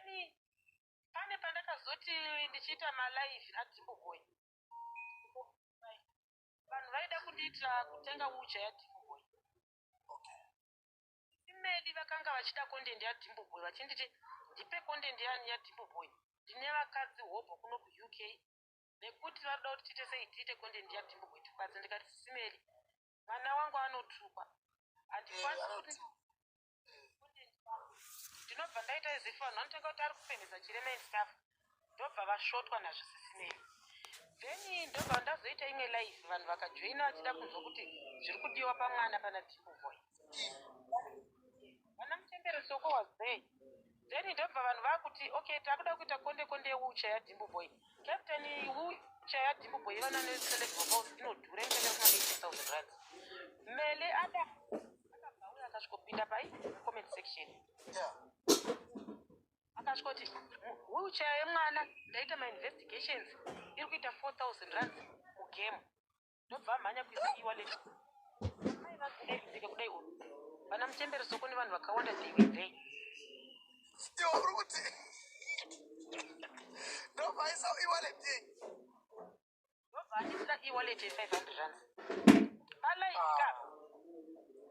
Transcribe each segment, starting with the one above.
then pane pandakazoti ndichiita malive aDimboboy vanhu vaida kundiitira kutenga ucha yaDimboboy. Imedi vakanga vachida content yaDimboboy vachinditi ndipe content yani yaDimboboy. Ndine vakadzi hobho kuno kuUK nekuti vanoda kuti tiite sei tiite content yaDimboboy tikwadze. Ndikati Simeli, mwana wangu anotukwa handikwanisi kuti ndinobva ndaita izifu vanhu vanotenga kuti ari kupemhedza chiremain staff ndobva vasvotwa nazvo Simeli. Then ndobva ndazoita imwe live vanhu vakajoina vachida kunzwa kuti zviri kudiwa pamwana pana Dimboboy. Vana Mutembere Soko was there. Then ndobva vanhu vakuti okay takuda kuita konde ucha yaDimboboy. Captain ucha yaDimboboy vana neselect box inodhura inotengera kuma 80,000 rand. Mele akabvauya akasvikopinda comment section. Akasvikoti ucha yemwana ndaita my investigations iri kuita 4,000 rand mugame. Ndobva mhanya kuisa e-wallet. Mai vakudai kudai vana Mutembere Soko nevanhu vakawanda they were there. Still rooting. No, I saw e-wallet. Ndobva e-wallet 500 rand. Alaika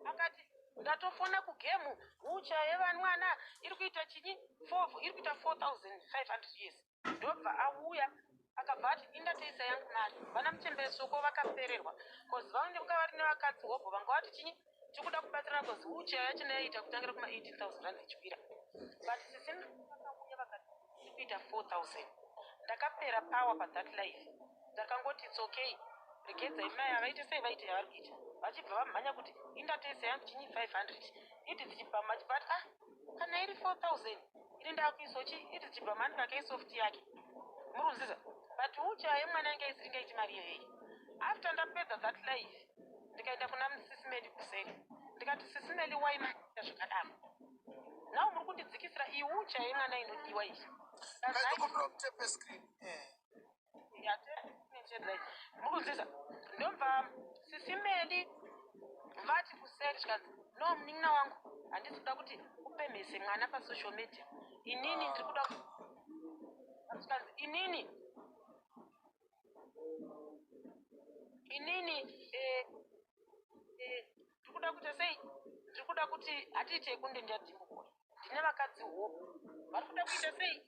akati ndatofona kugemu ucha yevanwana iri kuita chinyi iri kuita 4,500 years. Ndobva auya akabva ati indatoisa yangu mari. Vana Mutembere Soko vakapererwa because vaoneka vari nevakadzi hobho vanga vati chinyi tikuda kubatsira because ucha yacho yaita kutangira kuma 18,000 rand ichikwira. But sisini vakauya vakati iri kuita 4,000. Ndakapera power pathat life. Ndakangoti it's okay. Regedzai mai avaite sei vaite yavari kuita. Vachibva vamhanya kuti indatoisa yangu chinyi 500. Iti dzichibva machibati kana iri 4,000 ini ndakuisochi iti dzichibva mani pakaisoft yake. Murunziza. But ucha yemwana yange isiringa ichi mari yei. After ndapedza that life ndikaenda kuna Sisimeli kuseri. Ndikati Sisimeli why maita zvakadaro. Now muri kundidzikisira iucha yemwana inodiwa izvi. Tape screen. Mukuziza ndobva Sisimeli vati kuseri chikazi no munin'ina wangu handisi kuda kuti upemhese mwana pasocial media. Inini ndiri kuda chikazi inini ndiri kuda kuti sei ndiri kuda kuti atiite content yaDimboboy. Ndine vakadzi hobho vari kuda kuita sei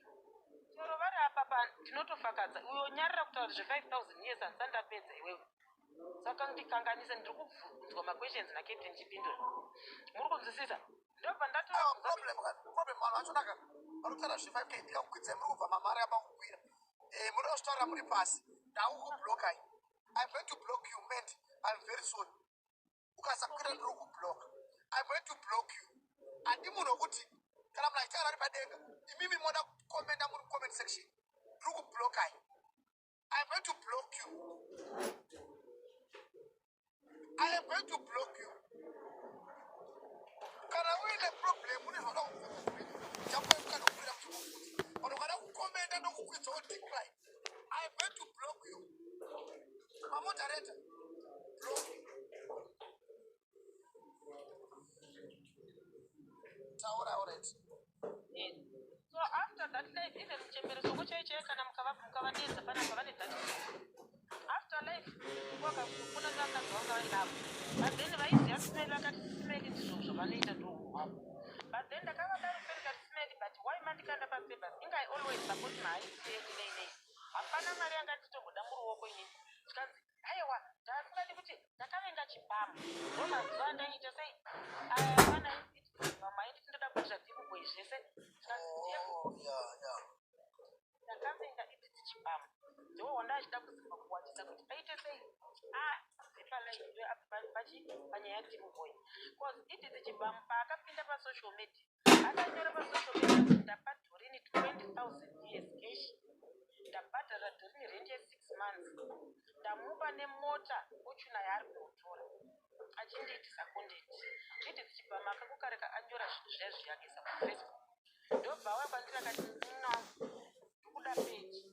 chero vari apa ndinotofakadza uyo nyarira kutaura zve5,000 years handisandapedza iwewe. Saka ndikanganisa ndiri kubvunzwa maquestions naCaptain chipindura. Muri kunzwisisa? Ndobva problem vanhu vachonaka varikutaura zve5k ndikakukwidzai muri kubva mamari aba kukwira. Muri kuzvitaura muri pasi ndaukublokai. I'm going to block you meant I'm very sorry. Ukasakwira ndiri kublock. I'm going to block you. Handi munhu wekuti kana munhu achitaura ari padenga imimi moda kukomenda muri comment section ndiri kublokai. I'm going to block you. I am going to block you. Kana uine problem une zvoda kupfeka chakuemuka nokukwira kuchimukuti vanogada kukomenda nokukwidza decline. I am going to block you. Mamodareta block. Taura alright. So after that life even Mutembere Soko chaiche kana mukavadedza panapa vane that. After life kuna vakadzi vanga vari navo. But then vaiziva Simeli vakati Simeli ndizvo zvavanoita ndohwavo. But then ndakavadaro peri kati Simeli but why mandikanda papers inga I always support my nei. Hapana mari yanga nditogoda muruoko inini. Zvikanzi aiwa ndasingadi kuti ndakavenga chibhamu. Ndomazuva ndaita sei vana vamaiti tindoda kuita Dimboboy zvese. Ndakavenga iditi chibhamu. Ndo ndachida kuzima kuwatisa kuti paite sei panyaya yaDimboboy. Because iditi chibhamu paakapinda pasocial media akanyora pasocial media kuti ndapa Doreen 20,000 years cash. Ndabhadhara Doreen rent ye6 months. Ndamupa nemota uchuna yaari kunotora achindiitisa content. Iditi chibhamu akakukareka anyora zvinhu zvaizvo yakaisa kuFacebook. Ndobva auya kwandiri akati ndikuda page.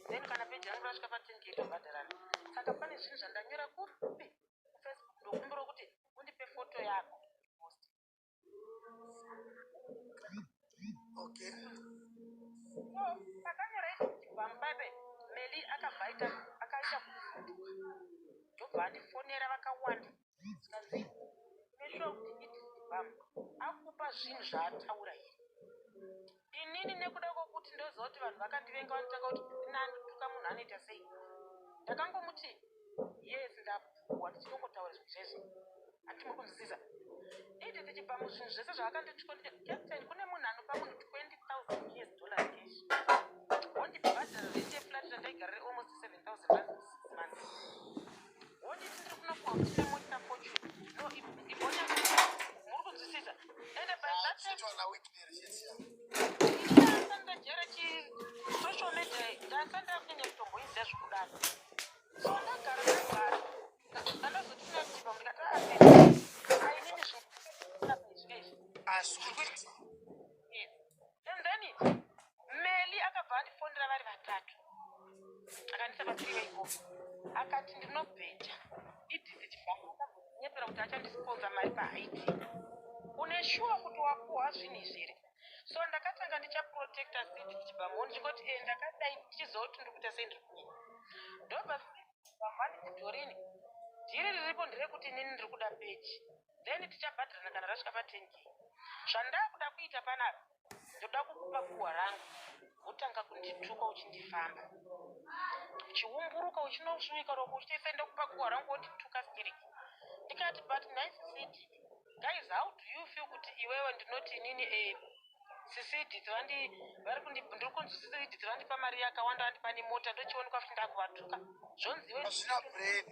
Then kana page yangu rasvika pa10k tobhadharana. Saka pane zvinhu zvandanyora kupi kuFacebook ndokumbira kuti undipe foto yako post. Okay. pakanyora ichibvamu paipe Meli akabvaita akaita ndobva andifonera vakawanda zikazi mesho kuti ichibvamu akupa zvinhu zvaataura here inini nekuda kwokuti ndoziva kuti vanhu vakandivenga vanotanga kuti nandutuka munhu anoita sei ndakangomuti yes ndapuwa ndichinongotaura zvinhu zvese handi muri kunzwisisa iti tichibva muzvinhu zvese zvaakandituka captain kune munhu anopa munhu $20,000 cash wondibhadhara rente yeflat randaigarire almost $7,000 month wonditi ndiri kunokuwa kuti tine mota fortune no ibonya muri kunzwisisa ende by that time ndajera social media ndasanda kunyanya kutomboiziva zvekudaro so ndagara ndagara andazoti kuna kuchibva ndikati ainini asikuti and then Meli akabva andifonera vari vatatu akandisa patsiriva ikoko akati ndinobheja idhizi chibvamu akanyepera kuti achandisponza mari pahaiti une shuwa kuti wapuhwa zvinhu izvi here so ndakatanga ndichaprotecta sidi tichibvamu ndingoti ndakadai ndichizoti ndiri kuita sei ndiri kunyika ndobva vamhandidhorini dhiri riripo nderekuti inini ndiri kuda peji then tichabhadharana kana rasvika pa10K zvandakuda kuita panapa ndoda kukupa puhwa rangu wotanga kundituka uchindifamba uchiumburuka uchinosvika roko uchichaisa ndokupa puhwa rangu wondituka skiriki ndikati but nice city guys how do you feel kuti iwewe ndinoti inini sisidhizi ndiri kunzwisisa idhizi vandipa mari yakawanda vandipa nemota ndochionekwa futi ndakuvatuka zvonziwe zvina brain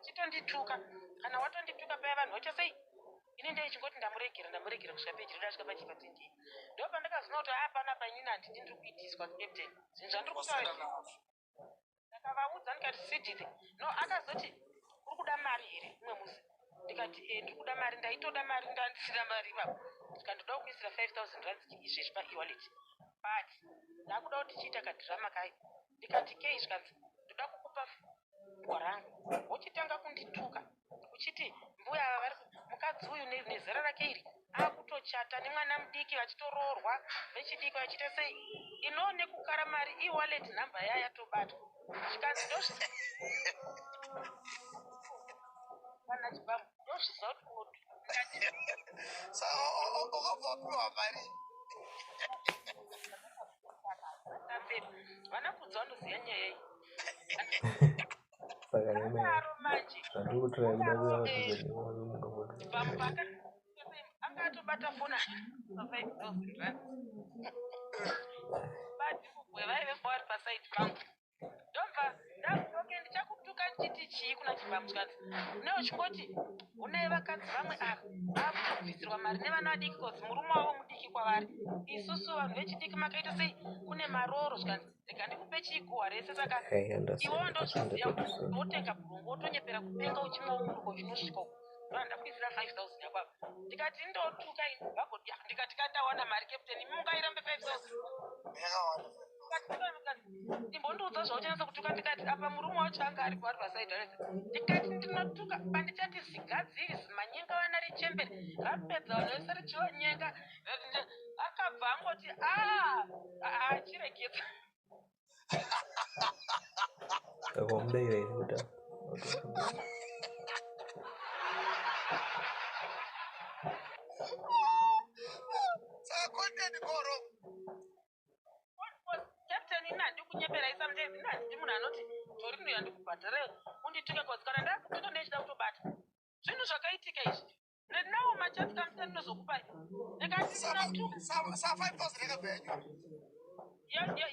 chitondituka kana watondituka paya vanhu vachasei ini ndeichingoti ndamuregera kusvika peji rida svika pachipa 10 ndo pandakazona kuti apana painini handidi ndiri kuitiswa captain zvinhu zvandiri kutaura ndakavaudza ndikati sidhizi no akazoti uri kuda mari here umwe musi ndikati ndiri kuda mari ndaitoda mari ndandisina mari ipapo ndikandoda kuisira $5,000 izvezvi paewallet but ndakuda kuti tichiita kadhirama kai ndikati kei zvikanzi ndoda kukupa puhwa rangu wochitanga kundituka uchiti mbuya vari mukadzi uyu nezera rake iri akutochata nemwana mudiki vachitoroorwa vechidiki vachiita sei inoone kukara mari ewallet nhamba yayatobatwa zvikanzi kana chibvamu ndozviziva kuti wapuhwa mari vanakudzi vanoziva nyaya iyi saka nyama aro manje handiri kutora muda vamupaka akatobata fona $5,000 badhikubwe vaive vari pasaidi pangu ndobva ndaoke ndichakutuka ndichiti chii kuna chibvamu chikazi newo chingoti une vakadzi vamwe ava vaakutobvisirwa mari nevana vadiki kozi murume wavo mudiki kwavari isusu vanhu vechidiki makaita sei kune maroro zvikanzi rega ndikupe chiguhwa rese saka iwo ndozviziva wotenga burungu wotonyepera kupenga uchimwa umuruko chinosvika uko ndakuisira $5,000 yakwavo ndikati ndotuka ini ndikati kandawana mari captain mungairambe $5,000 imbondiudza zvauchanasa kutuka ndikati apa murume wacho anga ari kuvari pasaidi rese ndikati ndinotuka pandichati zigadziri zimanyenga vana richembere rapedza vanhu vese richionyenga akabva angoti achiregedza akamudaira iri kuta saka content koro captain ini handi kunyepera isamdays ini handiti munhu anoti tori munhu yandikubhadhara undituke kozi kana ndakutuka ndechida kutobata zvinhu zvakaitika izvi nawo machansi kamusani ndinozokupai ndikati ndinatuka saa 5,000 yakabva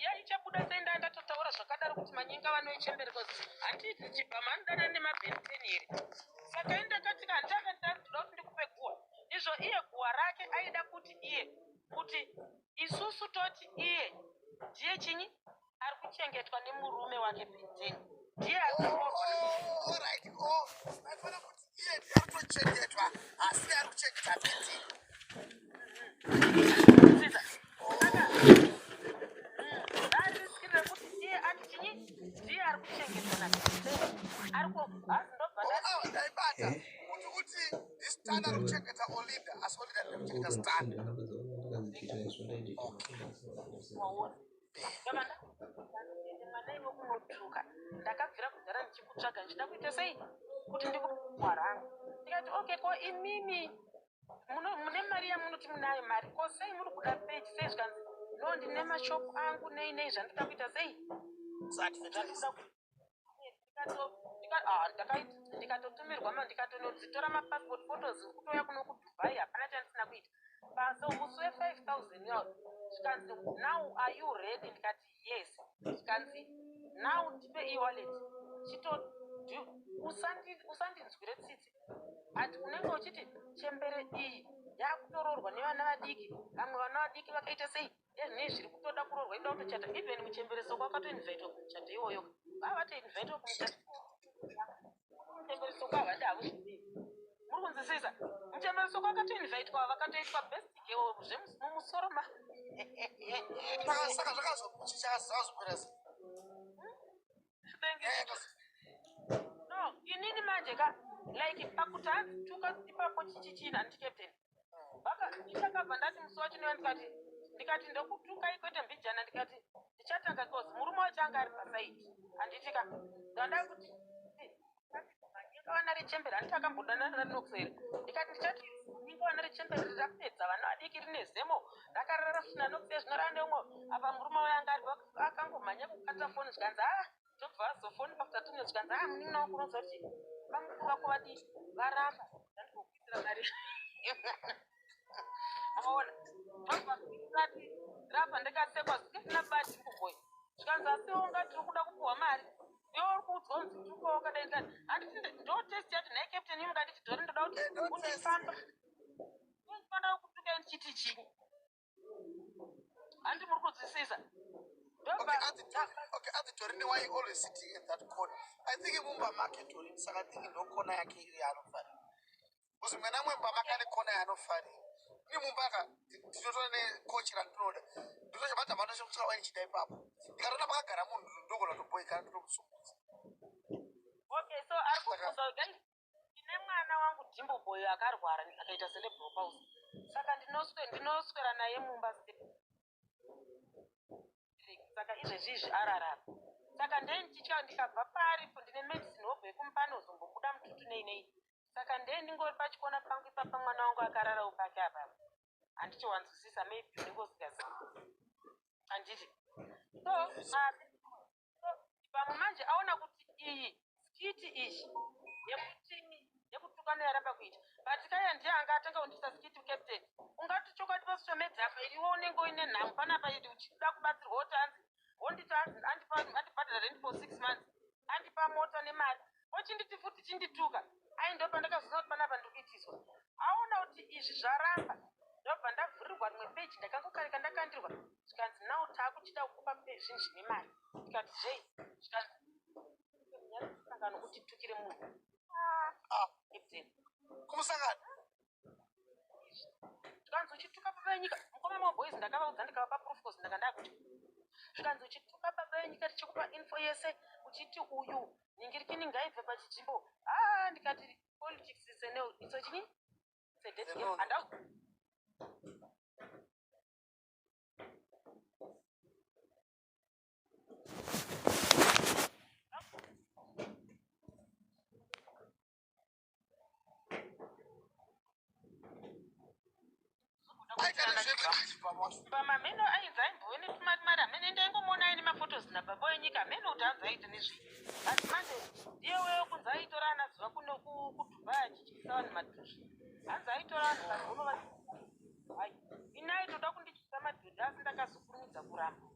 yaichabuda sei ndandatotaura zvakadaro kuti manyenga vanoichembere kozi handiti chibhama anodana nemabhenteni here saka ini ndakatika handitanga ndinoda kuti ndikupe guhwa izvo iye guhwa rake aida kuti kuti isusu toti iye ndiye chinyi ari kuchengetwa nemurume wake bhenteni ndiye aifana kuti iye ndiye ari kutochengetwa asi ari kuchengeta bhenteni arisikirire kuti iye ati chinyi ndiye ari kuchengetwa nabhenteni ndaibata kuti istanda ari kuchengeta olinda asi olinda ndikuchengeta standa waona yavana mwana iwe kunotuka ndakabvira kugara ndichikutsvaga ndichida kuita sei kuti ndikuwara hangu ndikati okay ko imimi mune mari yamunoti munayo mari ko sei muri kuda peji sei zvikanzi no ndine mashopu angu nei zvandida kuita sei ndikatotumirwa ndikatonodzitora mapassport photos kutoya kuno kuDubai hapana chandisina kuita so musi we5000 yo zvikanzi now are you ready ndikati yes zvikanzi now ndipe e-wallet usandinzwire tsitsi ati unenge uchiti chembere iyi yakutororwa nevana vadiki vamwe vana vadiki vakaita sei nezvinei zviri kutoda kurorwa ida kutochata even muchembereso kwakatoinvhaitwa kumuchato iwoyo vavatoinvhaitwa kumuchato muchembereso kwavadi havo zvivii muri kunzwisisa muchembereso kwakatoinvhaitwa vakatoitwa best girl zvemumusoro saka zvakazopera no inini manje ka like pakuti hanzituka ipapo chichichina handi captain ndakabva ndati musi wachinoya ndikati ndokutuka ikwete mbijana ndikati ndichatanga kozi murume wacho anga ari pasaidi handitika ndanda kuti ningawana rechembere handiti akambodana rinokusere ndikati ndichati ningawana rechembere rirakupedza vana vadiki rine zemo rakarara funa nokusere zvinorava neumwe apa murume wayo anga ari akangomhanya kukatira foni zvikanzi ndobva azofoni pakutatumira zvikanzi munin'ina wakuronza kuti vamukuru vako vadii varamba ndandigokuitira mari amaona ndobvati rapa ndikasekwa zvikisina bati kuboy zvikanzi asi ungati uri kuda kupuhwa mari iwe uri kuudzwa unzi tuka wakadaitani handiti ndo test yati nhaye captain imukanditi dhori ndoda kuti undifamba undifanira kutuka ndichiti chii handi muri kunzwisisa Okay, at the Torini, why you always sitting in that corner? I think you move a market to him, so I think you don't corner a key. I don't find because when I'm going back corner, I don't find you move back. You don't coach and road. Do you have a man who's trying to type up? You can't have a caramun, don't go to boy, can't do so. Okay, so I so guys, mwana wangu Jimbo boy akarwara akaita cerebral palsy. Saka ndinoswera naye mumba saka izvezvizvi ararara saka ndenditya ndikabva paripo ndine medicine hobho yekumupano uzombobuda mututu nei saka ndingori pachikona pangu ipapa mwana wangu akarara upake apapo handichiwanzwisisa maybe unenge usingazivi handiti so pamwe manje aona kuti iyi skiti ichi yekutukana yaramba kuita but kaya ndiye anga atanga kundisa skiti captain ungati chokwadi pasomedzi apa iriwo unenge uine nhambo panapa iti uchida kubatsirwa kuti hanzi wonditi andibhadhara rent for 6 months andipa mota nemari ochinditi futi chindituka ai ndo pandakazoona kuti panapa ndikuitiswa aona kuti izvi zvaramba ndobva ndavhurirwa rimwe peji ndakangokarika ndakandirwa zvikanzi now taakuchida kukupa zvinhu zvine mari ndikati zvei zvikanzi sangano kuti tukire munhu captain kumusangano zvikanzi uchituka baba yenyika mukoma maboys ndakavaudza ndikavapa proof cause ndakandakuti zvikanzi uchituka baba yenyika tichikupa info yese uchiti uyu nyingirikini ngaibve pachijimbo ndikati politics is a no iso chini sedeti game andau pamameno ainzi aimboni tumarimari amene ndaingomona aine mafotos nababa wenyika amene kuti hanzi aite nezvii asi manje ndiye weyo kunzi aitora ana zuva kuno kuDubai achityisa vanhu madhusha hanzi aitora vanhu vanhova hai ini aitoda kundityisa madhodha asi ndakazokurumidza kuramba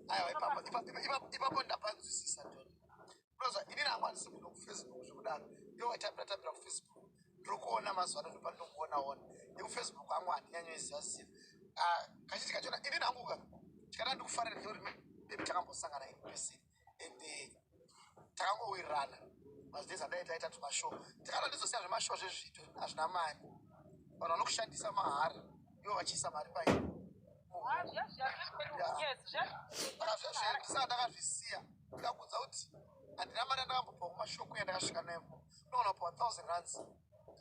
aiwa ipapo ndapanzwisisa toni unoza inini hangwanisi kuno kufacebook zvekudaro iyo waitambira kufacebook ndiri kuona mazuva ano ndopandinokuonaona nekufacebook hangu handinyanyoiziva kachiti kachona inini hanguka tikada ndikufarira neuri bebi takambosangana in person and takangowirirana mazidezi adai taita tumashow tikada ndizosiya zvemashow zvezvito hazvina mari vanhu vanokushandisa mahara ivo vachiisa mari paino ndisaka ndakazvisiya ndakudza kuti handina mari yandakambopa kumashow kuya ndakasvika naimo unoona pa 1000 rands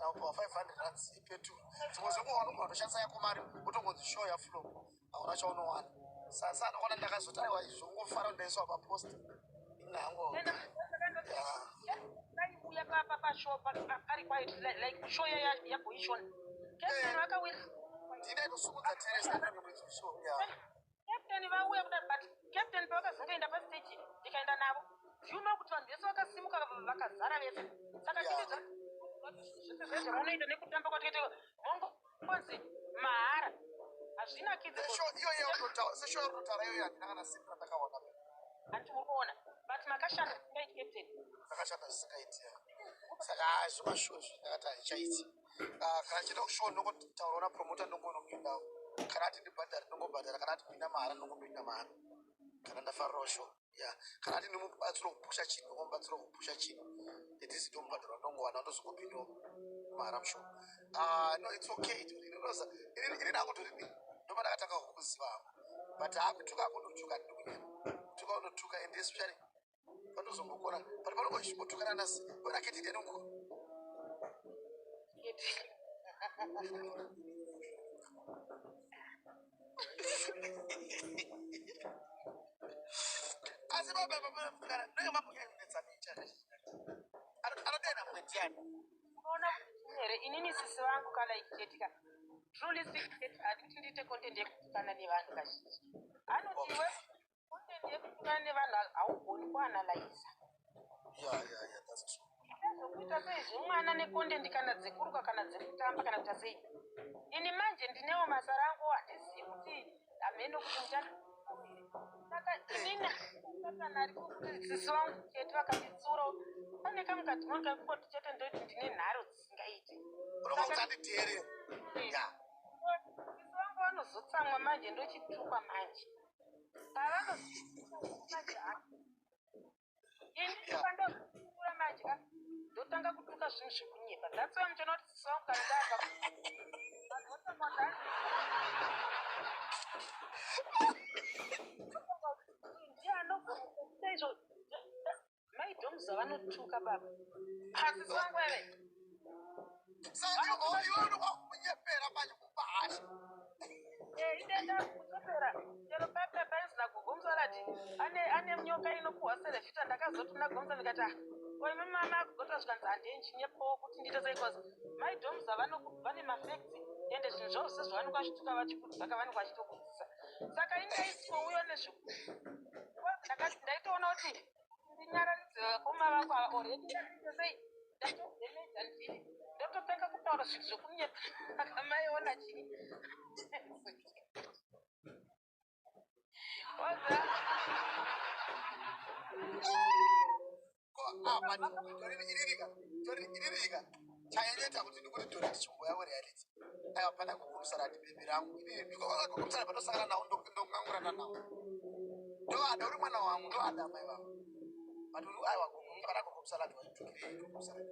Now for 500 rands, you pay 2. So was a woman who shall say, come out, but on the show your flow. I want to show no one. Sasa, one and the rest of the time, I go far on the sort of post. Nango. Papa shop, very quiet, like show your position. Captain, I will. Did I so much terrace that I'm going to show? Captain, if I will, but Captain Burgers in the first stage, the kind of now. You know, which one this was a simple Vakazara. Mara. Ashina kids. And to honor. But Makasha Captain. Makasha is right here. Sagas, my shoes, that I chase. Kajino show no Taurona promoter no go down. Karate the butter, no go butter, Karate Pinamara, no go Pinamara. Canada Farrosho. Yeah, Karate no batro pushachin, no batro pushachin. It is don't butter, no one, not scopino. Maram show. No, it's okay to it. It didn't go to me. No matter attack of Kusva. But I have to go to Tuka to go to Tuka in this sharing. But also, but what was you to Kananas? But I get it. Inini sisi wangu kala ikitika truly speaking aditindite content yekukana ni vanhu vazhinji anotiwe content yekukana nevanhu haugoni kuanalyza That's true. kuita sei zvimwana necontent kana dzekuruka kana dzekutamba kana kuita sei ini manje ndinewo masa rangu handizivi kuti hamene kuti muchana saka inini kana ari kuti sisi wangu chete vakanditsura pane kamukati mangu kakungoti chete ndoti ndine nharo dzisingaiti sisi wangu vanozotsamwa manje ndochitukwa manje pavanozoura manje ndotanga kutuka zvinhu zvekunyepa datsoa muchanoti sisi wangu kana ndava ndianogona maidhomuza vanotuka baba asisi wangu ere idenda kutopera chero paizina kugomza rati ane nyoka inopuhwa serevhita ndakazoti ndagomza ndikati oi mama akugota zvikanzi handienjinyepowo kuti ndiite seikozi maidhomuza vane mafekti ende zvinhu zvavo sezvavanenge vachituka vachikudzaka vanenge vachitokudzisa saka ingaisouyo nezviku ndakati ndaitoona kuti ndinyararidze vakoma vako already ndaite sei ndatodhemeja ndiri ndototanga kutaura zvinhu zvekunyepa akamaiona chii chainyoita kuti ndikuti tori tichimboya reality ayapana kukumusara ati bebi rangu kumusara patosangana nawo ndongangurana nawo ndoada uri mwana wangu ndoada amai vangu but aiwa kana kukumusara ati vachitukirei kumusara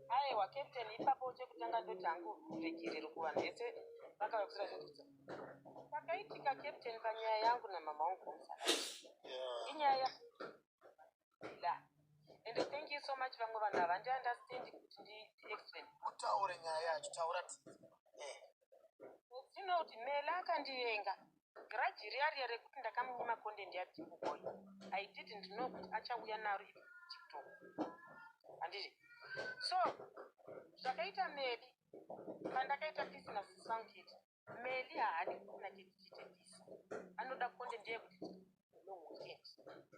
aiwa captain ipapo chekutanga ndoti hangu kuregerero kuvanhu vese vakavakusira zvetutsa pakaitika captain panyaya yangu namama wangu kumusara inyaya da ende thank you so much vamwe vanhu havandiunderstandi kuti ndi-explain utaure nyaya yacho taura dzino kuti mele akandivenga grudge riya rekuti ndakamunyima content yadimboboy I didn't know kuti achauya naro tiktok handiti so zvakaita meli pandakaita pisi nasisangeti meli haadi kuna chetichite pisi anoda content yekuti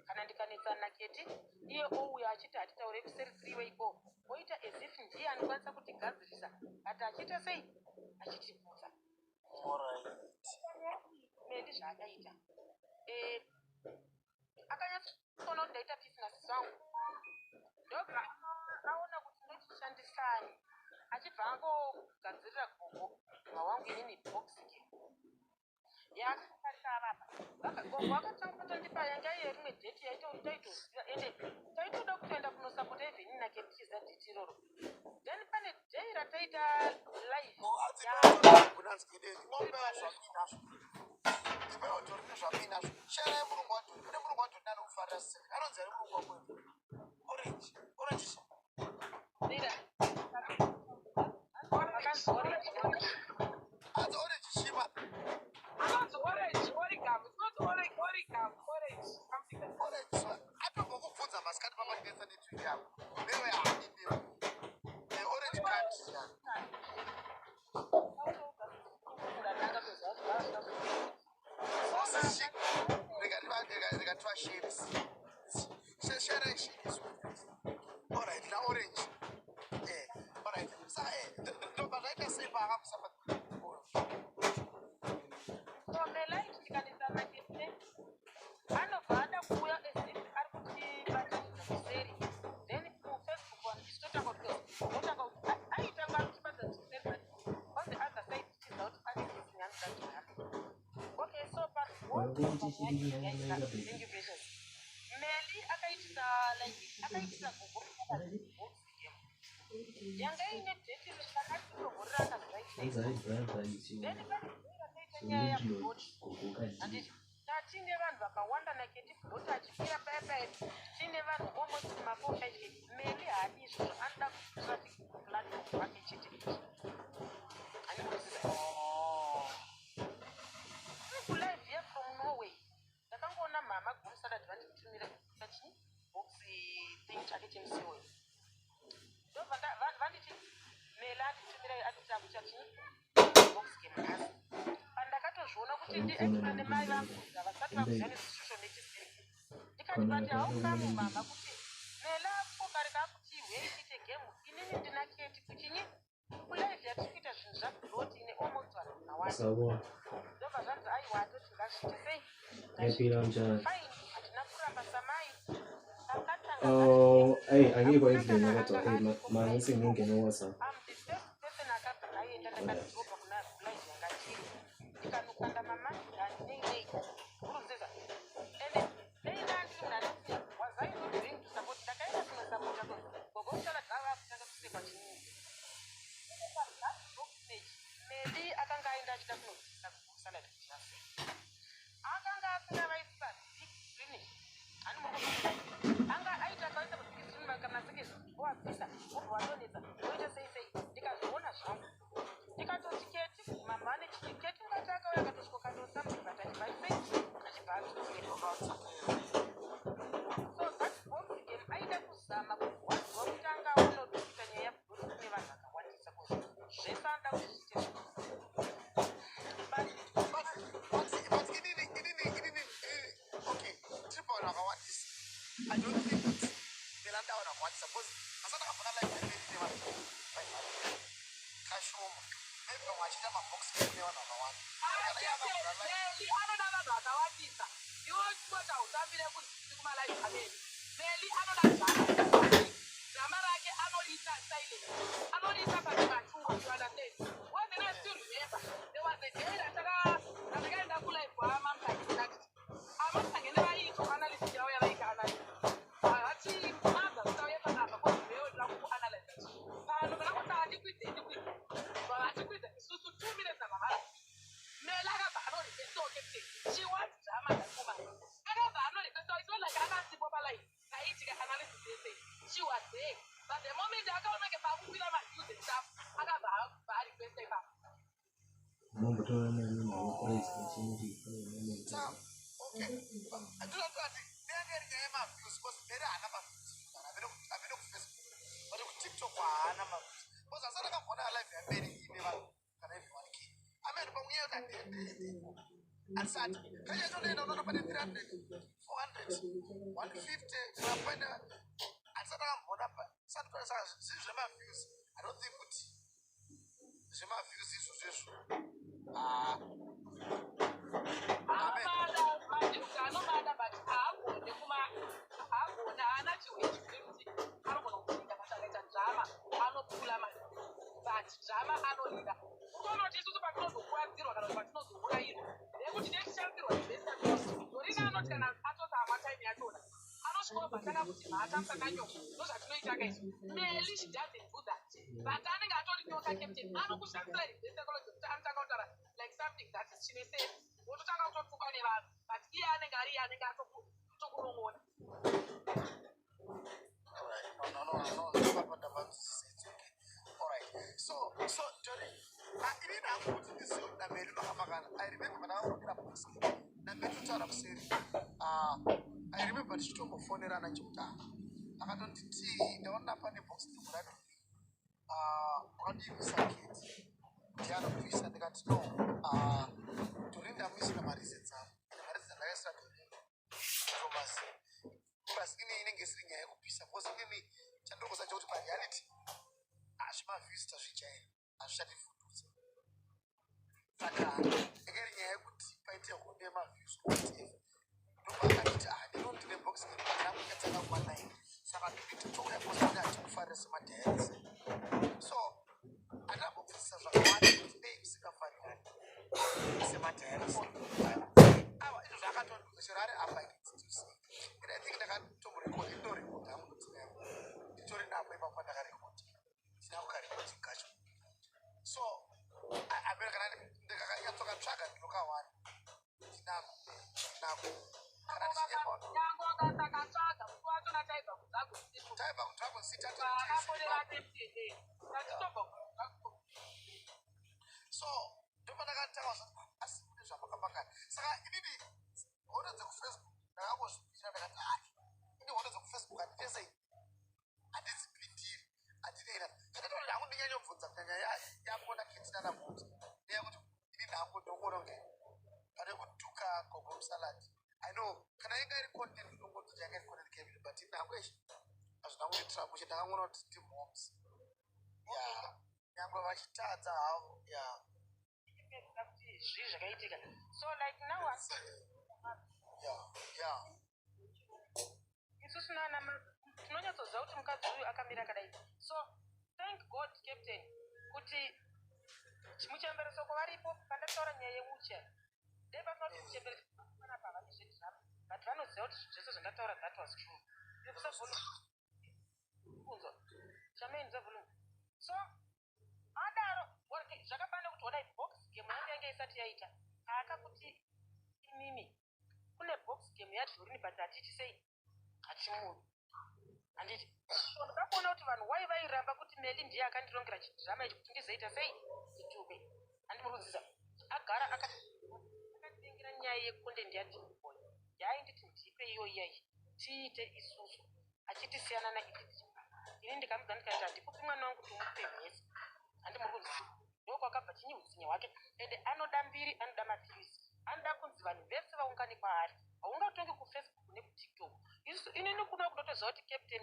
kana ndikanetsana keti iye ouya achiti hatitaure kuseri freeway ko oita as if ndiye anokwanisa kutigadzirisa ati achiita sei achitibvunza meli zvaakaita akanyatsoona kuti ndaita pisi nasisi wangu ndobva aona kuti ndochishandisani achibva angogadzirira gogo mawangu inini boxike yakaaapa gogo akatanga kutondipa yanga iye rimwe dheti yaitoziva ende taitoda kutoenda kunosapota evheni naketiza dheti iroro then pane dhei rataita live shara murungu watori kune murungu watori nanokufarira sese anonzi ari murungu wakwenu orange Orange. That's orange cheaper. Not orange, origami. It's not orange, origami, orange. Something like that. Orange. I don't know who puts a mascot mama gets an into them. They were the orange cards. They got two shapes. All right, now orange. All right. So, but like I say, perhaps So the light tikanisa makete anobvada kuuya eziti ari kuti batanidza kuseri then mufacebook vandichitotanga kuti ndotanga kuti aitanga ari kuchibata kuseri but on the other side tichiziva kuti pane zisinyani that will happen. Okay, so pazingivation meli akaitisa google yanga ine date rakati kugorira akazvaitei nyaya yakuoti handiti tatine vanhu vakawanda naketi bloti achipira payapaya tine vanhu almost ma4 meli haadi izvozvo anoda kutraffic platform wake chete live here from Norway ndakangoona mama gomusarati vandimutumira kachini boxi thing chake chemusiwoyo vanditi meli atitumira atita kuchachini boxi kemunhasi pandakatozviona kuti ndiextra nemai vangu vasati vakuziva nezisitution nechisiri ndikati bati haukamu mama kuti mela pokareka kuti weitite gemu inini ndina keti kuchinyi kulive yatiri kuita zvinhu zvabloti ine almost vanhu vakawanda ndobva zvanzi aiwa atoti ngazviite sei fine hatina kuramba samai angikho endlini kodwa mangise ngingene WhatsApp. the first person akabva aenda ndakadhiropa kuna live yangatiri ndikanokanda mama nei urunzeza ende neinandiri munhanisi was I not doing to support ndakaenda kunosapota gogomusala dzava kutanga kusekwa chinini medi akanga aenda achida kunodzisa kusalad jasi akanga asina vaisa big screen hani anga aita akaisa big screen makamaseke oabvisa obva wadonedza oita sei ndikazviona zvangu ndikatoti keti mama ane chitiketi ngati akauya akatosvika kandosamthing but achivaisei achibva so that box game aida kuzama kuwadzwa kuti anga unotoita nyaya yabhuri kune vanhu vakawandisa zvese anoda kuzviite okay, triple wakawandisa. I don't think that Belanda wakawandisa because asana kafuna like kashoma. Maybe wachita mabox kune vanhu vakawanda. Anoda vanhu vakawandisa iwo chikota utambire kumalive ameni meli anoda drama rake anoriita silent anoriita pachimatuwa you understand when I still remember there was a day ndakaenda kulive amamutange nevaito analysis yavo yavaika analysis hati maza kutauya panapa kodiveyodira kuanalyze pano kana kuti hatikwidza isusu 2 minutes amahara mela akabva anorequesta captain she wants drama that woman akabva anorequesta it's not like akasipo palive naitika analysis yese she was there but the moment akaona kepakukwira maviews and stuff akabva arequesta ipapo I don't think anomada but haagone haagone haana chiwechikuti anogona kuita basa akaita drama anopfula mari but drama anolida utonoti isusu patinozokuwadzirwa kana kuti patinozourayirwa nekuti nechishansirwa dorina anoti kana atota amataimi yachona anosvikawo patanga kuti mhatamusakanyoko ndozvatinoitaka isu meli she doesn't do that but anenge atori nyoka captain anokushandisira reverse psychology kuti anotanga kutaura like something that is chine sense wototanga kutotuka nevanhu but iye anenge ari iye anenge atokunong'ona Alright. So Johnny, I remember this is the Mary Mahamagana. I remember when I was in a box. Nametu Tarapsiri. I remember the stroke of phone and Juta. I don't see the one up on the box to what how do you miss a kid? Tiana Fish and they got to know. During the mission of Marisita, there is a rest of Thomas. Plus, in English, I hope you suppose me. Chandro was a joke by reality. Ashma Vista, she chain. I shut it for two. Taka, again, I would fight a whole name of views. I don't do the box. I'm going to tell one night. Someone to talk about that to far as my dance. So, I don't know if it's a names in a funny. It's a matter. I don't know. And I think I got to record it. So, I better get to a track and look at one. Now, so, the one I got to us as soon as I'm a back. So, what is the Facebook? I was in the orders of Facebook and they say, I didn't deal. I didn't. I don't know. I wouldn't get your foot. I'm going to get that about. They are going to be now good to go again. But I would took a cocoa salad. I know. Can I get content to go to the Jagan Cable? But in a wish, as long as trouble, I don't want to do moms. Yeah. I'm going to start out. Yeah. So, like now, Yeah. So, thank God, Captain. Kuti chimuchembereso kwavaripo pandataura nyaya yemuche ndepatinoti muchembereso panapa vanezvedhiramu but vanoziva kuti zvese zvandataura that was true kunzwa chamenza vulu so adaro zvakafana kuti odai box game yangu yange isati yaita akakuti imimi kune box game yadhurini but hatiti sei hachimuru handiti ndakakuona kuti vanhu wai vairamba kuti meli ndiye akandirongera chidhirama ichi kuti ndizoita sei ndituke handimurudzisa agara akatengera nyaya yekunde ndiyadhimboy yainditi ndipe iyoiyai tiite isusu achitisiyana naiditi ini ndikamudza ndikaita handikupi mwana wangu kuti umupe mhezi handimurudzisa ndokwakabva chinyiudzinya hwake ende anoda mbiri anoda mapirisi anoda kunzi vanhu vese vaungane kwaari haungatongi kufacebook nekutiktok isu inini kuda kutotoziva kuti captain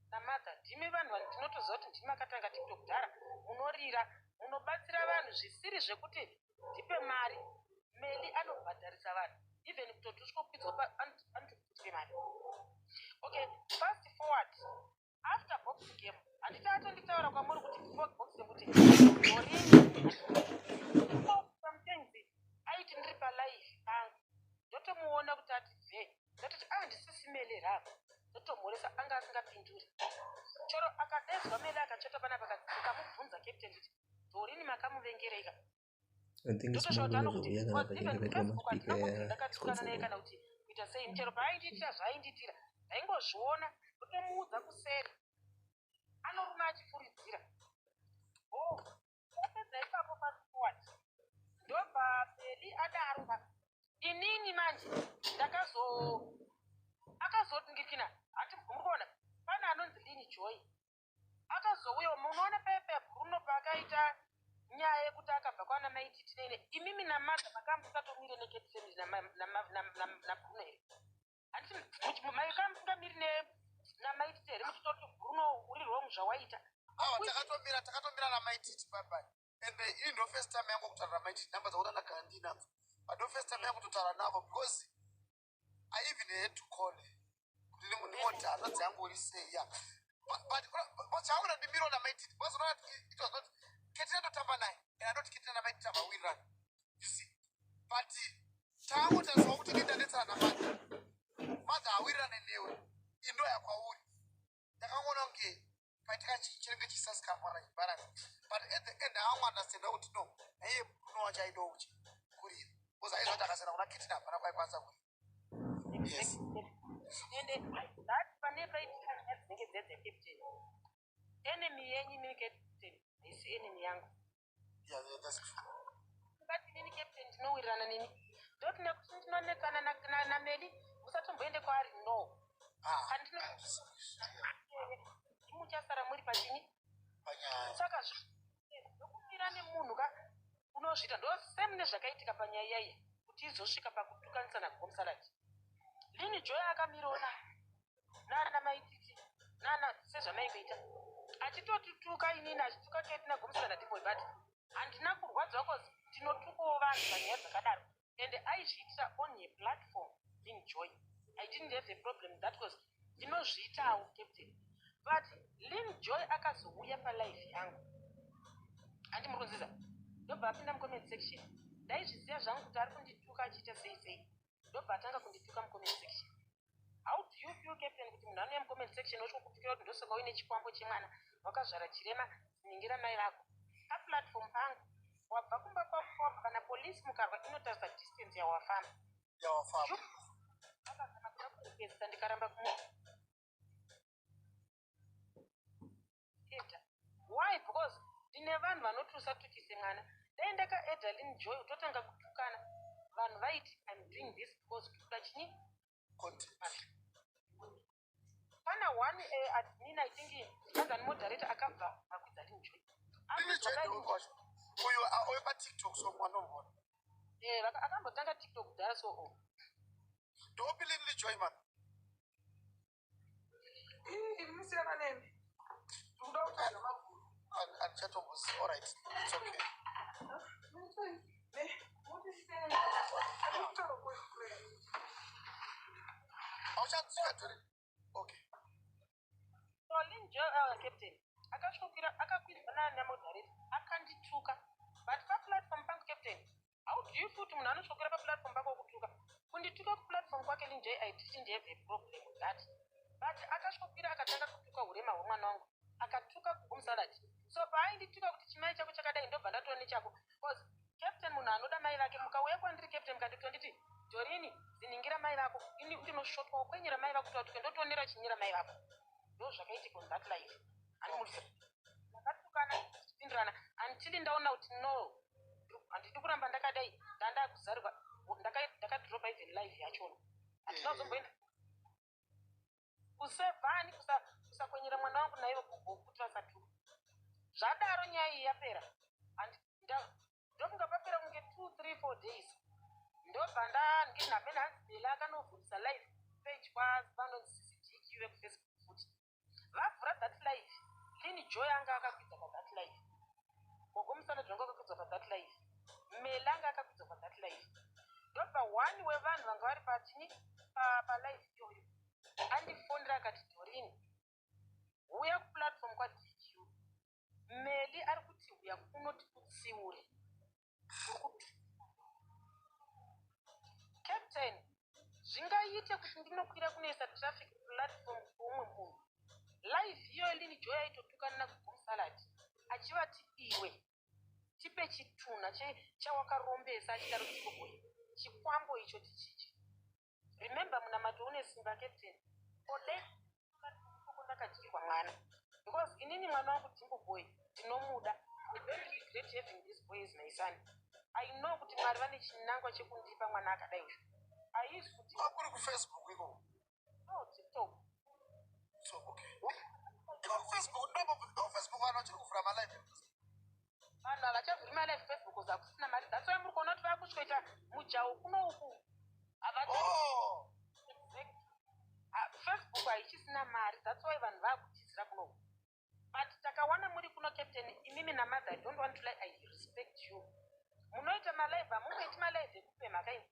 namadha ndimi vanhu ndinotoziva kuti ndimi akatanga tiktok dhara munorira munobatsira vanhu zvisiri zvekuti ndipe mari meli anobhadharisa vanhu even kutoti usvikokwidza anotokupe mari okay fast forward after boxing game handiti atonditaura kwamuri kuti before boxing kuti orini sometimes aiti ndiri palive pangu ndotomuona kuti ati ve ndototi ndisisi mele rako ndotomhoresa anga asingapinduri choro akadezwa mele akachota panapa akamubvunza captain kuti dhorini makamuvengereka ndotoshautano kuti ndakatukana naye kana kuti kuita sei chero paainditira zvaainditira ndaingozviona ndotomuudza kuseri anoruma achifuridzira apedza ipapo pasikuwati ndobva meli adaruka inini manje akazodingikina hati murikuona pane anonzi Lini Joy akazouya munoona pepe Bruno paakaita nyaya yekuti akabva kwana maititi nene imimi namadza makamusingatomire neketsemis nabruno here handiti maikamiri namaititi here muchitoti Bruno uri wrong zvawaita takatomira namaititi baba ende ini ndo first time yangu kutaura namaititi namba dzakuda ndagara ndinadzo but ndo first time yangu kutaura navo because I even had to call ndimota anodzi yangu uri sei ya but chaona ndimiro namaititi because it was not Ketina ndotamba naye and I don't Ketina namaititi amawinrun you see but taangotazwa kuti ndindanetsana namadha awirane newe indo yakwauri ndakaona kunge paitika chinenge chisasika mwana chibalance but at the end I understand kuti no naye unowachaida uchi kurira because aizoti akasana kuna Ketina hapana kwaikwanisa kurira yes and that pane paitika nyaya dzinenge dzedze captain enemy yenyu imi captain haisi enemy yangu. Yeah, that's true. Ngati nini captain ndinowirirana nini? Ndoti nekuti ndinonekana na Meli usatomboende kwaari no. Handino muchasara muri pachini. Saka zvokumira nemunhu unozvita ndo same nezvakaitika panyaya iyayi kuti izosvika pakutukanisa naGomsalati. Lini Joy akamiroona nana maititi nana sezvamaimboita achitotutuka inini achituka Kate naGomsalati naDboy but handina kurwadzwa kozi ndinotukawo vanhu panyaya dzakadaro and aizviitira on a platform in Joy. I didn't have a problem that was ndinozviitawo captain but Lin Joy akazouya palife yangu andimuronzesa ndobva apinda mucomment section ndaizviziva zvangu kuti ari kundituka achiita sei ndobva atanga kundituka mucomment section. How do you feel captain kuti munhu anouya mucomment section ochokutukira kuti ndosaka uine chikwambo chemwana wakazvara chirema ziningira mai vako paplatform pangu wabva kumba kwako kana polisi mukarwa inotarisa distance yawafamba akazama kuda kurequesta ndikaramba why because ndine vanhu vanotusa tukise mwana dai ndakaedha Lin Joy utotanga kutukana vanhu vaiti I'm doing this because kutuka chini pana one admin I think as moderator akabva akwidza Lin Joy uyo patiktok so mwanomona akambotanga tiktok kudhara so ndopi Lin Joy man musiyana nemi and Chatomos, all right, it's okay. Okay. So Lin Joy captain akakwidza namoderator akandituka but paplatform pangu captain how do you feel kuti munhu anosvokera paplatform pako kutuka kundituka kuplatform kwake Lin Joy I didn't have a problem with that but akasvokira akatanga kutuka urema hwemwana wangu akatuka kuGomsalati so paaindituka kuti chimai chako chakadai ndobva ndatoona nechako because captain munhu anoda mai vake mukauya kwandiri captain mukanditi nditi Dorini ziningira mai vako ini ndinosvotwa kwenyera mai vako kuti watuke ndotoonera chinyira mai vako ndo zvakaitika on that life animulisa ndakatukana kupindirana until ndaona kuti no handidi kuramba ndakadai ndandakuzarwa ndakadropa even life yachona hatina kuzomboenda kusevhani kusakwenyera mwana wangu naivo kuti vasatuka zvadaro nyaya iyi yapera ndokunga papera kunge 2-3-4 days ndobva ndinhape nhanzibela akanovhurisa live page kwavanonzi CCTQ vekufacebook futi vavhura that live Lin Joy anga akakwidza pathat live Gogomusana drongo akakwidza pathat live Meli anga akakwidza pathat live ndobva one wevanhu vanga vari patini palive iyoyo andifondera akati Dorini uya kuplatform kwaDQ Meli ari kuti uya kunoti kutsiure captain zvingaite kuti ndinokwira kunoisa traffic platform kuumwe munhu live iyo Lin Joy aitotukana naGomsalati achivati iwe tipe chituna chawakarombesa achidaro Dboy chikwambo icho tichichi remember munamato une simba captain ode ndakadyirwa mwana because inini mwana wangu Dboy ndinomuda I don't regret having this boy as my son. I know kuti Mwari vane chinangwa chekundipa mwana akadai uyu haisi kuti akuri kufacebook iko no TikTok so okay Facebook ndo Facebook anochiri kuvhura malive vanhu havachavhuri malive Facebook zakusina mari that's why muri kuona kuti vakusveta mujaho kuno uku Facebook haichisina mari that's why vanhu vakutizira kuno uku but takawana muri kuno captain imimi namadha I don't want to lie I respect you munoita malive hamungoiti malive ekupe mhaka ino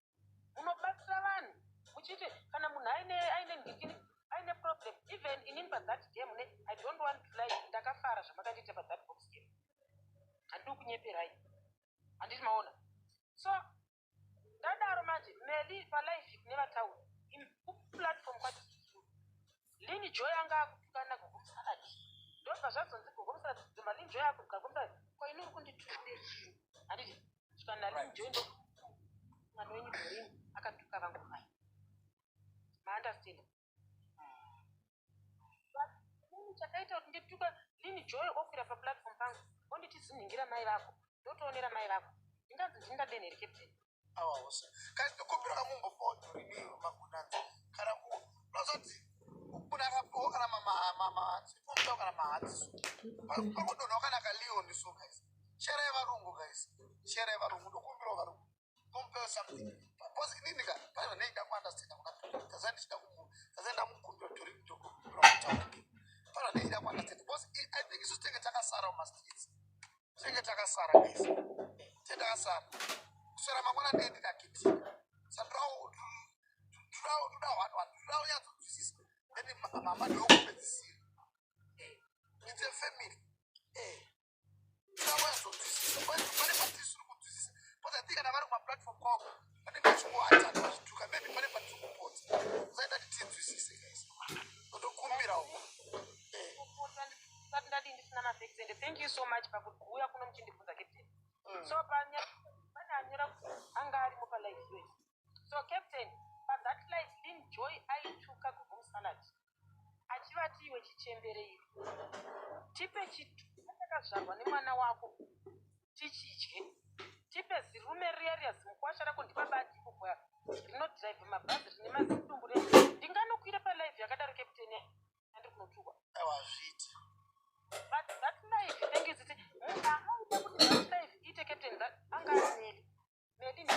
munobatsira vanhu muchiti kana munhu aine ndikini aine problem even inini pathat game I don't want to lie ndakafara zvamakandiita pathat box game handiri kunyeperai handiti maona so ndadaro manje Meli palive nevatauri kuplatform kwaDQ Lin Joy anga akutukana Gogomusarati ndobva zvazonzi Gogomusarati dzima Lin Joy akutuka Gogomusarati kwa inuri kunditude handiti kana Lin Joy ndo mwana wenyu Dorini akatuka vangu mai maunderstand chakaita kuti ndituka Lin Joy okwira paplatform pangu ndochiziningira mai vako ndotoonera mai vako ndinganzi ndingadeni here captain awausa kai ndikumbira kamumbofodori makunanzi kana unozoti unakapo kana mama kana mahatsi pakudonha kana kalioni so guys shere varungu guys shere varungu ndokumbira varungu compare something because inini ka pana nenda kuunderstand mukati kazandishida kazenda mukumbira tori ndokutaura pana nenda kuunderstand because I think isu tenge takasara mastreets tenge takasara guys tenge takasara kusara mangwana ndende kakiti sandrau tudawo yatsuzisa then mama ndokupedzisira it's a family tudawo yatsuzisa pane patisi kuzwisisa but I think kana vari kumaplatform kwavo vanenge vachikuatana vachituka maybe pane patisi kupota zaida titinzwisise guys ndokumbirawo ndati ndisina mavhexi ende thank you so much pakubhuya kuno muchindibvunza captain so pane anyora kuti anga arimo palive us so captain pathat live lin joy aituka kugum salad achivati iwe chichembere tipe chitu takazvarwa nemwana wako tichidye tipe zirume riya riya zimukwasha rako ndipabadiko kwa rinodhiraivha mabhazi rine mazidumbu ndinganokwira palive yakadaro captain andiri kunotukwa awazviti but that life engiziti munhu akaita kuti that life ite captain that anga ari meli ndiyaita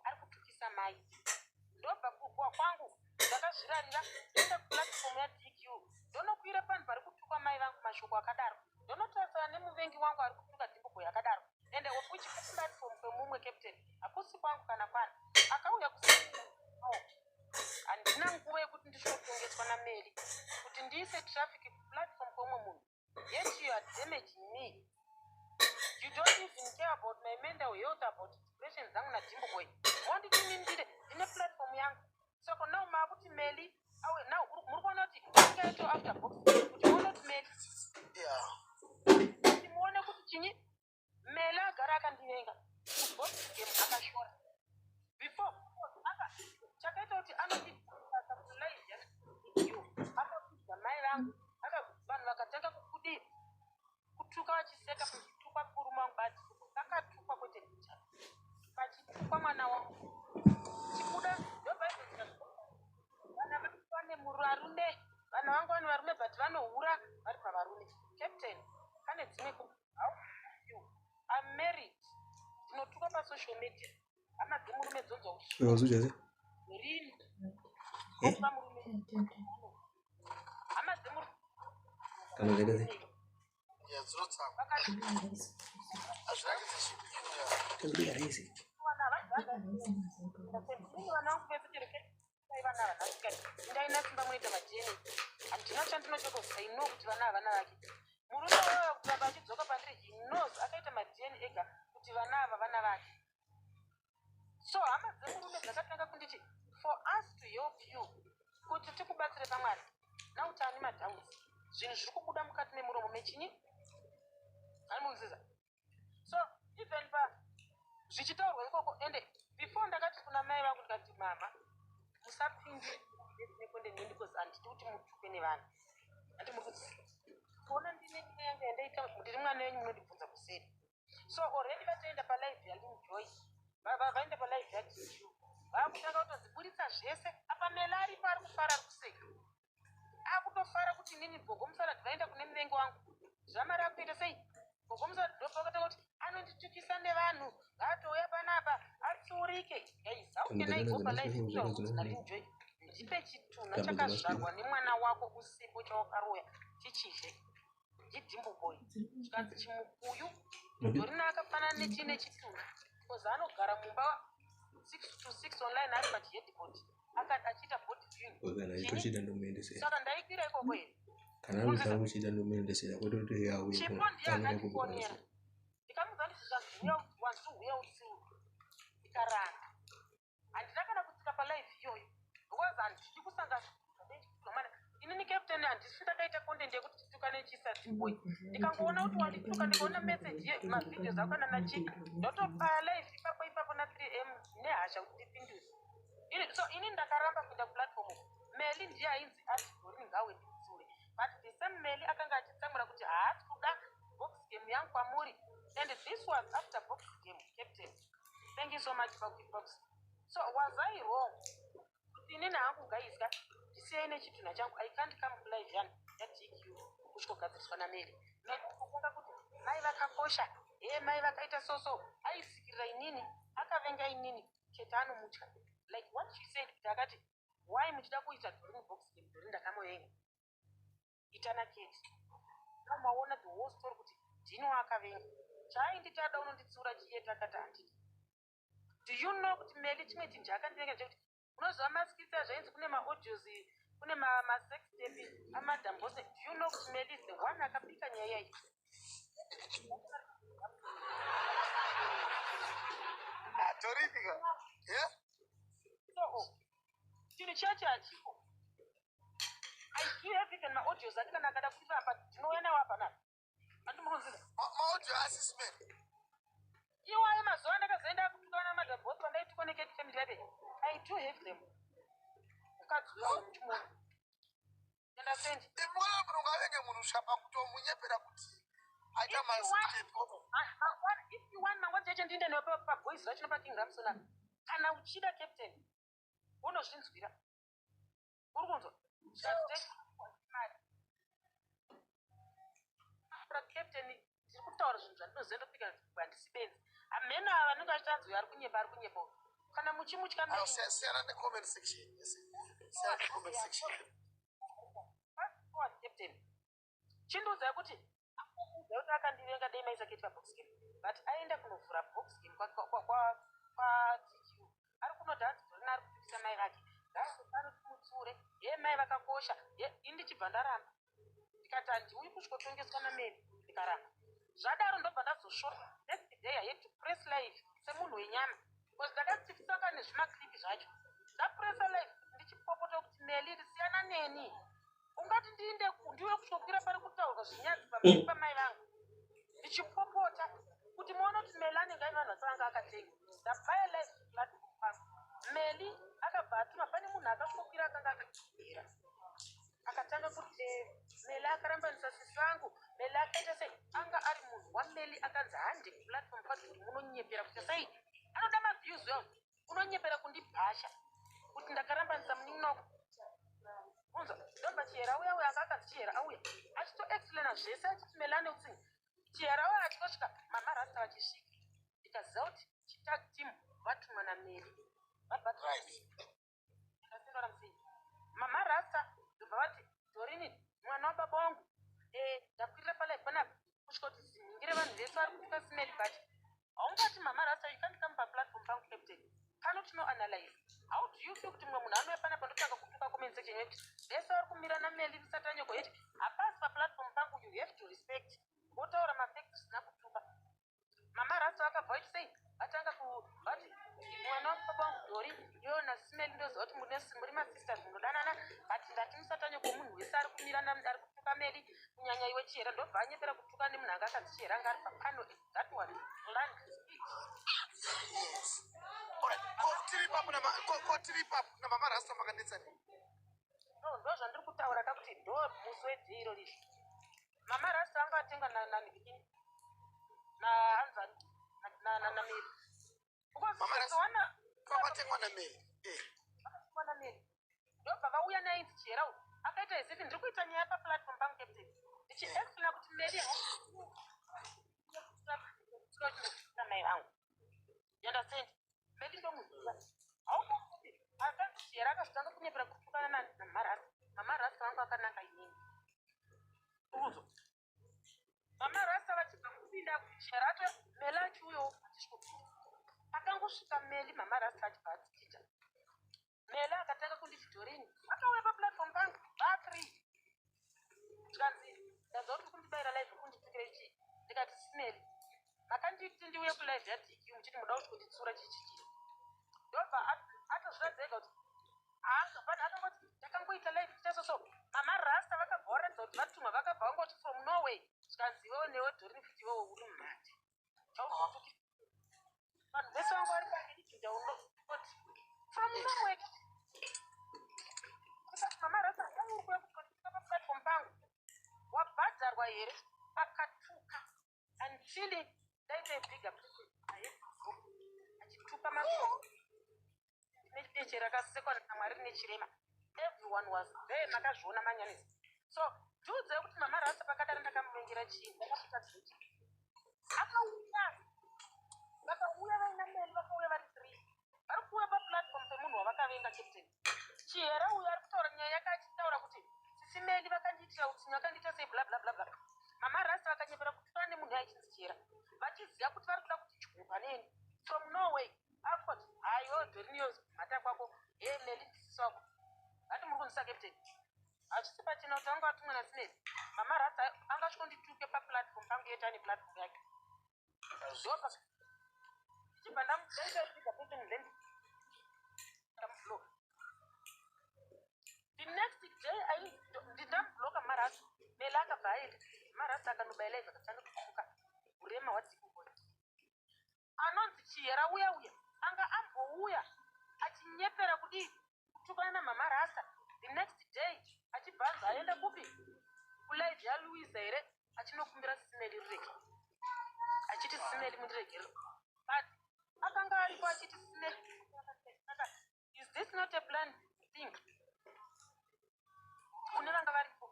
ari kutukisa mai ndobva kugwa kwangu ndakazvirarira ndoenda kuplatform yaDQ ndonokwira panhu pari kutukwa mai vangu mashoko akadaro ndonotarisana nemuvengi wangu ari kutuka Zimbabwe yakadaro ende which platform kwemumwe captain hakusi kwangu kana kwana akauya handina nguva yekuti ndishotongeswa nameri kuti ndiise traffic platform kwemwe munhu yet you are damaging me. You don't even care about my mental health, about depression zangu na Zimbabwe. Monditindire ndine platform yangu soko now makuti meli awe now muri kuona kuti ndingaito after box kuti muone kuti meli kuti muone kuti chinyi meli agara akandinenga box game akashora before chakaita kuti anoti akakudza mai vangu vanhu vakatanga kukudi kutuka vachiseka kutukwa kuruma wangu bati akatukwa kwete kucha pachitukwa mwana wangu chikuda vana vangu vane murume vana vangu vane varume but vanohura vari pavarume captain pane dzimwe I'm married ndinotuka pasocial media hama dzemurume dzodzo rini opa murume hama dzemurume ndaina simba munoita majeni handina chandinochokozva ino kuti vana havana vake murume waya kuti aba achidzoka pandiri hinos akaita majeni ega kuti vana ava vana vake so hama dzemurume dzakatanga kunditi for us to help you kuti tikubatsire pamwari nautani madhauzi zvinhu zviri kubuda mukati memuromo mechinyi animunziza so even pa zvichitaurwa ikoko ende before ndakati kuna mai vangu ndikati mama musapinde nekonde nini because handiti kuti mutuke nevanhu handimukudzi kuona ndine nyika yangu yandaita ndiri mwana wenyu munondibvunza kuseri so already vatoenda palive yalinjoy vaenda palive yaDQ vakutanga kutodziburitsa zvese apa mela aripo ari kufara ari kuseka akutofara kuti nini gogomusarati vaenda kune muvengi wangu zvamari akuita sei gogomusarati ndopakatanga kuti anonditukisa nevanhu ngatouya panapa atsiurike aizaunenaiopalive ndipe chitunha chakazvarwa nemwana wako usipo chawakaroya tichizve ndidhimboboy chikanzi chimukuyu ndorina akafanana nechine chitunha because anogara mumba 6 to 6 online ari pachihedhibhodi akati achiita body viewing saka ndaikwira ikoko here chipo ndiye akandifonera ndikamudza ndizvizvaziuya wanziuya usiku ndikaranga handina kana kutsika palive iyoyo because handidi kusanga inini captain handisi ndakaita content yekuti titukane chisaziboy ndikangoona kuti wandituka ndikaona message yemavhideos ako kana nachika ndotopa live ipapo na 3am nehasha kuti ndipinduse so ini ndakaramba kuenda platform Meli ndiye ainzi ati Dhorini ngawenditsure. But the same Meli akanga achitsamura kuti haasi kuda box game yangu kwamuri. And this was after box game, Captain. Thank you so much for the box. So was I wrong? Inini hangu gaizka ndisiyene chitunha changu. I can't come live yani yaDQ kusvikogadziriswa naMeli. Nekufunga kuti mai vakakosha, mai vakaita so aisikirira inini, akavenga inini, chete anomutya. Like what she said, akati why muchida kuita Dhorini box game Dhorini ndakamoyenga itana keti. Maona the whole story kuti ndino akavenga. Chainditada unonditsura chiyeta akati handidi. Do you know kuti Meli chimwe chinhu chakandivenga ndechekuti unoziva maskitsa zvainzi kune maaudios kune masex tape amadhambose. Do you know kuti Meli is the one akapika nyaya iyi? Dhorini yeah. So chinhu chacho hachipo. I do have even maaudios ati kana akada kuti apa ndinouya nawo apa napa andimukunzira maaudio asismen iwayo mazuva andakazoenda kutukana namadhambose pandaitukwaneketi family yabe. I do have them. Ukadziwa muchimuona understand. imwana munhu ngavenge munhu shapa kutomunyepera kuti aita masitepo. If you want mangwanzi yacho ndiende newe paboys vachino paking ramsona kana uchida Captain unozvinzwira uri kunzwa Captain ndiri kutaura zvinhu zvandinozendopika handisibenzi. Hameno ava vanenge vachitanzwa ari kunyepa kana muchimutya siyana necomment section. Siyana necomment section. Captain chindiudzai kuti kuti akandivenga dai maisaketi pabox game but aenda kunovhura box game kwaTQ ari kunodhanzi Dhorini ari kupikisa mai vake ari kumutsure mai vakakosha indichibva ndaramba ndikati handiuyi kusvikotongeswa naMeli ndikaramba zvadaro ndobva ndazosvota. Next day I had to press live semunhu wenyama because ndakatifisaka nezvimaklipi zvacho ndapressa live ndichipopota kuti Meli risiyana neni ungati ndiinde ndiuye kusvokwira pari kutaurwa zvinyadzi pamberi pamai vangu ndichipopota kuti muone kuti Meli anenge aine vanhu vasanga akatenga. Ndabaya live platform Meli akabva atuma pane munhu akasvokwira akanga akatira akatanga kuti Meli akarambanisa sisi vangu. Meli akaita sei anga ari munhu waMeli akanzi hande platform kwati kuti munonyepera kuti sei anoda maviews yo unonyepera kundibhasha kuti ndakarambanisa munin'inoko unzwa ndobva chihera uya anga akanzi chihera auya achitoexplaina zvese achiti Meli ane utsinga. Chihera uya achitosvika mama rasta vachisvika ndikaziva kuti chitag team vatumwa naMeli mama rasta ndobva vati Dhorini mwana wababa wangu ndakwirira palive panapa kusvika kuti ziningire vanhu vese vari kutuka Meli but haungati mama rasta you can't come paplatform pangu Captain cannot no analyze. How do you feel kuti mumwe munhu anouya panapa ndotanga kutuka comment section yekuti vese vari kumira naMeli risati anyoko yeti hapasi paplatform pangu you have to respect votaura mafacts zvisina kutuka. Mama rasta vakabva vachisei vatanga vati mwana wababa wangu Dhori iwewe naSmeli ndoziva kuti muri masisters munodanana but ndati musati anyoko munhu wese ari kumira ari kutuka Meli kunyanya iwe Chihera ndobva anyepera kutuka nemunhu anga akanzi Chihera anga ari papano. That was planned speech. Kotiri papu namama rasta makanetsa nei? No, ndo zvandiri kutaura kakuti ndo musi wedzi iro riri. Mama rasta anga atenga naNibikini naHanzani naMeli. Mama rasta vakatengwa naMeli. Ndobva vauya nainzi Chihera uyu akaita izivi ndiri kuita nyaya paplatform pangu Captain ndichiexplaina kuti Meli mai vangu you understand. Meli ndomuziva haukakuti akanzi Chihera akazotanga kunyepera kutukana namama rasta vangu akanaka inini uzvo. Mama rasta vachibva kupinda Chihera acho Meli achiuyawo achisvikopinda akangosvika Meli mama rasta achibva atsikita Meli akatanga kunditi Dhorini akauya paplatform pangu va3 tikanzi ndaziva kuti kundibayira live kunditukire chii ndikati Meli makanditi ndiuye kulive yaDQ muchiti muda kuti kunditsura chichichi ndobva atozviradza ega kuti vanhu akangoti takangoita live tichasoso mama rasta vakabva varatidza kuti vatumwa vakabva vangoti from Norway tikanzi iwewe newe Dhorini kuti iwewe uri mumhande chautuki vanhu vese vangu vari paedijinda unoti from Norway mama rasa aurikuya kutotika paplatform pangu wabhadharwa here akatuka until daite bigger achituka masoko necheche rakasekwa namwari nechirema. Everyone was there, makazviona manyanisi. So judze kuti mama rasa pakadaro ndakamurengera chinhu vakauya vaina meri vakauya vari 3 vari kuuya paplatform pemunhu wavakavenga captain chihera uyo ari kutaura nyaya yake achitaura kuti sisi meli vakandiitira utsinyu vakandiita sei bla bla bla bla. Mama rasa vakanyepera kuti vane munhu aichinzi chihera vachiziva kuti vari kuda kuti chigumba neni from Norway akoti aiwo dhoriniyo mhata kwako meli ndisisi wako ati muri kundisa captain achisi pachena kuti vanga vatumwa nasinezi. Mama rasa angasvikondituke paplatform pangu yetani platform yake zvoka ichibva ndamudaitaika captain then ndamublock. The next day ndindamublocka marasa mele akabva aenda marasa akanobaila izvo akatanga kutuka urema hwadzikuboi anonzi chihera uya uya anga ambouya achinyepera kudii kutukana namama rasa. The next day achibvanza aenda kupi kulive yaluisa here achinokumbira simeli rirege achiti simeli mundiregere but akanga aripo achiti simeli. Is this not a planned thing? Kune vanga varipo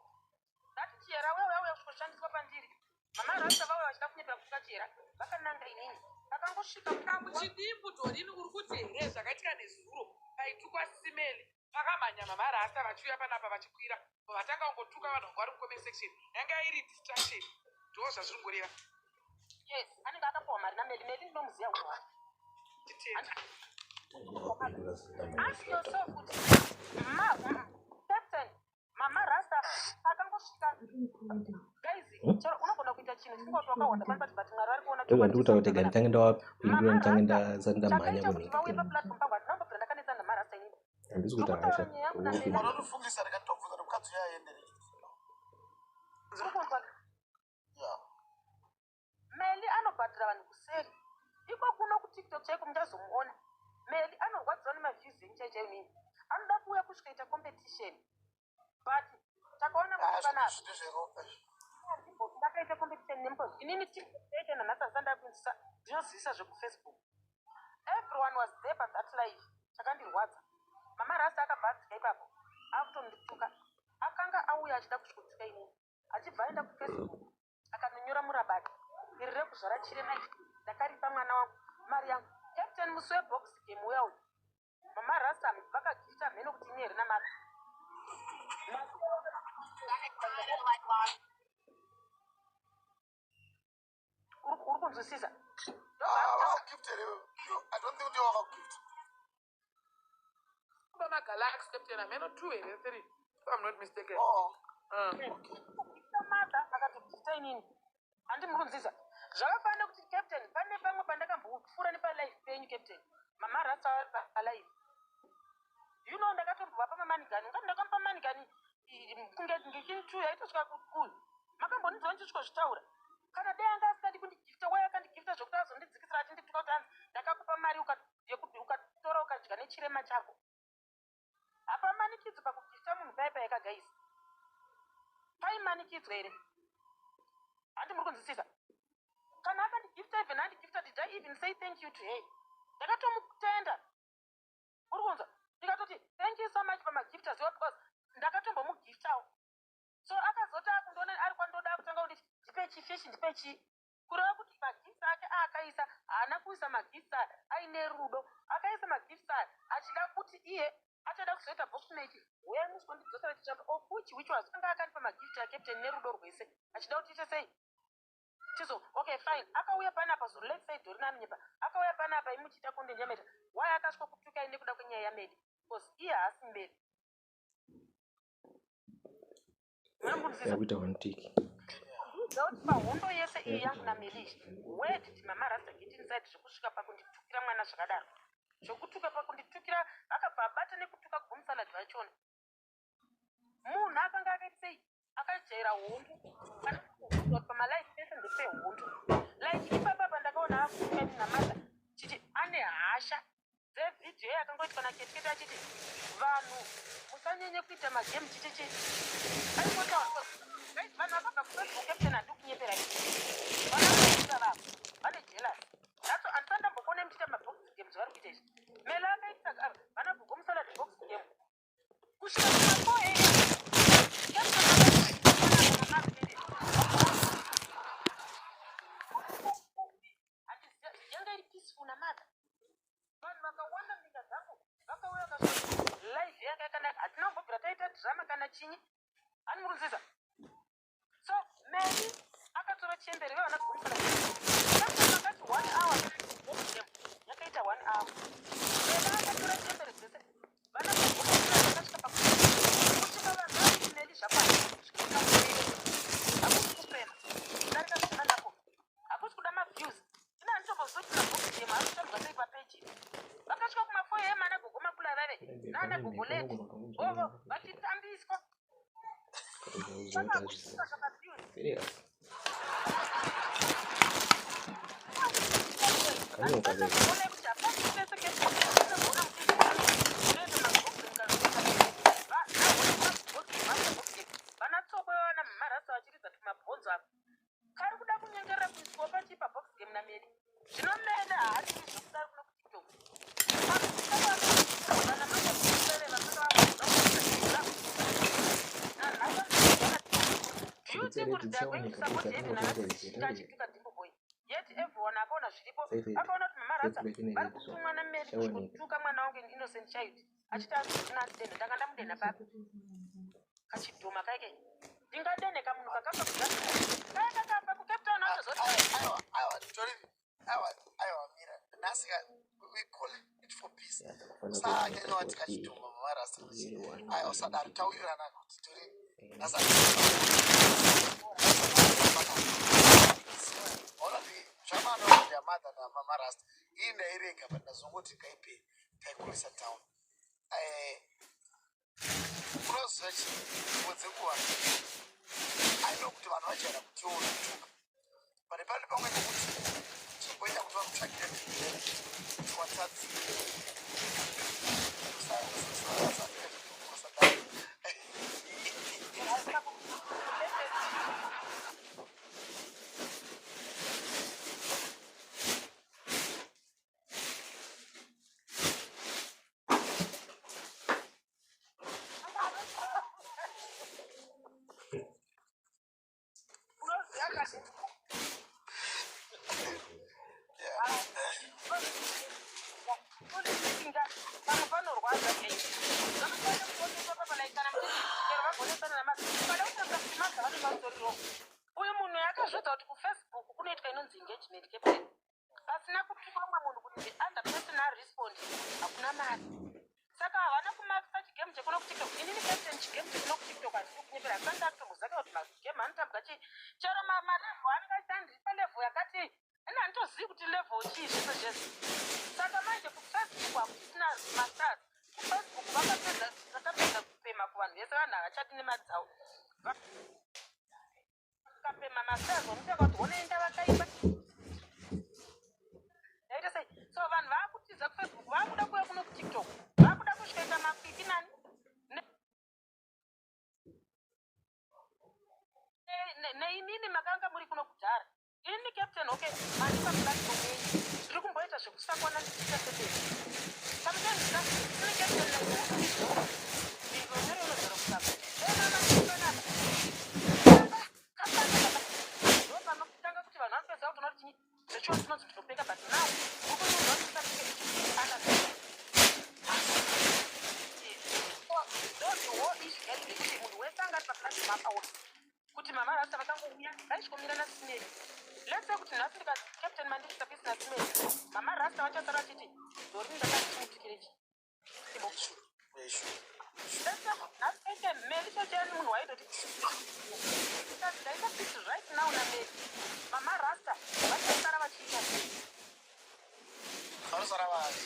dati chihera wewe kushandiswa pandiri mama rasa vauya vachida kunyepera kutuka chihera vakananga inini vakangosvika kamuchidimbu dhorini uri kuti here zvakaitika nezuro paitukwa simeli pakamhanya mama rasa vachiuya panapa vachikwira vatanga kungotuka vanhu vari mucomment section yanga iri distraction ndo zvazvirongoreva. Yes, anenge akapuwa mari nameli ndinomuziva uwa ask yourself kuti captain mama rasa akangosvika guys chero unogona kuita chinhu chingoti wakawanda pari but mwari vari kuona Ndoga ndikutaura kuti gani tange ndawapindura nditange ndamhanya chakaita kunenge paplatform pangu handinambobvira ndakanetsa namama rasa inini handisi kuti hasha vanondifungisa rikandobvunza nomukadzi uya aenderei meli anobhadhira vanhu kuseri iko kuno kutiktok chaiko muchazomuona meli anorwadziwa nemavhiews enchaichaiyo nini anoda kuuya kusvikaita competition but takaona ndakaita competition nemkozi inini tiktok chaite nanhasi asanda kuinzisa ndinozivisa zvekufacebook everyone was there pathat live chakandirwadza mama rasa akabva adzika ipapo akutondituka akanga auya achida kusvikotuka inini achibva aenda kufacebook akanonyora murabati iri rekuzvara chirema ichi ndakaripa mwana wangu mari yangu captain musi webox game uya uyu mama rasa vakagifta mheno kuti ini herina mari uri kunzwisisa Galaxy captain ameno 2 here 3 if I'm not mistaken. Mata akatogifta inini handi muri kunzwisisa zvakafanira kuti captain pane pamwe pandakambopfuura nepalive penyu captain mama rasa vari palive you know ndakatombova pamamanigani ngati ndakamupa manigani kunge ngechini2 yaitosvika kukuyu makambonidzawo ndichitozvitaura kana dai anga asingadi kundigifta wai akandikifta zvokuti azondidzikisira achindituka kuti hanzi ndakakupa mari ukatora ukadya nechirema chako hapamanikidzwa pakugifta munhu paipaika gaisi paimanikidzwa here handi muri kunzwisisa kana akandigifta even handigifta did I even say thank you to her ndakatomutenda uri kunzwa ndikatoti thank you so much pamagiftas iwo because ndakatombomugiftawo so akazoti akundoona ari kwandoda kutanga kuti ndipe chifishi ndipe chii kureva kuti magifts ake aakaisa haana kuisa magifts aine rudo akaisa magifts achida kuti iye achada kuzoita boxmate uyai musikondidzosera chichato of which was anga akanipa magift acaptain nerudo rwese achida kuti ite sei tizo okay fine akauya panapa so let's say Dorina Nyepa akauya panapa imuchita konde nyameta why akasvika kutuka ine kuda kwenyaya yamedi because iye haasi mberi yakuita wantiki ndauti pahondo yese iyi yangu namelisha where did mama rasta get inside zvekusvika pakunditukira mwana zvakadaro zvokutuka pakunditukira akabva abata nekutuka gomusaladi vachona munhu akanga akaiti sei akajaira hondo pamalife pese ndepehondo like ipapa pandakaona akueni namata chiti ane hasha dzevhidhiyo yakangoitwa naketketi achiti vanhu musanye ngavanyanye kuita magemu chicheche aipota vanhu vakabva kufacebook captain handi kunyepera vanaita vavo vane jealous that's andisandambokone mchiita mabox games vari kuita izvi mela akaita vana gogomusalad box game kusvika kuma 4 yanga iri peaceful namadha vanhu vakawanda mnyika dzangu vakauya live yanga yakanaka hatina kumbobvira taita drama kana chinyi hani murunziza so meri akatora chemberi vevana gomusala akati 1 hour yakaita 1 hour meri akatora chemberi dzese vana gomusala vakasvika pakusvika vanhu meri zvakwana hakusi kupema darika zvikananapo hakusi kuda maviews ina handitombozotina boxgame hakutorwa sei papeji vakasvika kuma 4 am ana gogo makula vave nana gogo leti ovo vachitambiswa vanatsokwewana marasa vachiridza tumabhonzo apa kari kuda kunyengerera kuiswa pachipa box game nameri zvinomeda hatii zvokudaro kuno kutiktok beautiful they are going to support even anachipika Dimboboy yet everyone akaona zviripo akaona kuti mamarasa vari kutumwa nameri kutuka mwana wangu innocent child achita azvina accident ndanga ndamudena papi kachidhoma kaike ndingadeneka munhu kakamba kaika kamba kukaptown achozoti aiwa mira nasika we call it for peace sanyanya tikachidhoma mamarasa aiwa sadari taurirana kuti tori nasa zvamano yamadha namamarasta ii ndairega but ndazongoti kaipe kaikurisa town unoziva chimwe dzenguva aino kuti vanhu vachaira kutiona tuka but pane pamwe nekuti chimboita kuti vakutsvakire kuti watadzi uyu munhu yakazvidza kuti kufacebook kunoitwa inonzi engagement captain pasina kutuma mumwe munhu kuti under personal respond hakuna mari saka havana kumakisa chigame chekuno kutiktok inini captain chigame chekuno kutiktok hatisi kunyepera kanda kutombozaka kuti magame anotambwa chii chero marevo angatandiri palevel yakati ina handitozivi kuti level chii zvese zvese saka manje kufacebook hakutisina masters kufacebook vakapedza kupema kuvanhu vese vanhu havachati nemadzau kapema masters vamuteka kuti honoenda vakaipa yaita sei so vanhu vaakutiza kufacebook vaakuda kuya kuno kutiktok vaakuda kusvikaita makwiki nani neimini makanga muri kuno kudhara ini captain okay manipa platform yenyu zviri kumboita zvekusakwana ndichiita sete samutendisa ini captain naizonyoreunodzera kusaka enamaanaa ndopanokutanga kuti vanhu vanopedza kuti unoti chinyi zvechiwa tinonzi ndinopeka but now ukunoaaaoishuyaikuti munhu wese anga ari paplatform akaona kuti mamarasta vakangouya vaisvikomira nasimeri let's say kuti nhasi ndikati captain mandisapisi nasimeri mamarasta vachasara vachiti zorini ndakatimutikire nasaite meri chocheni munhu waitoti ndaita pisi right now nameri mamarasta vachasara vachiita vanosara vati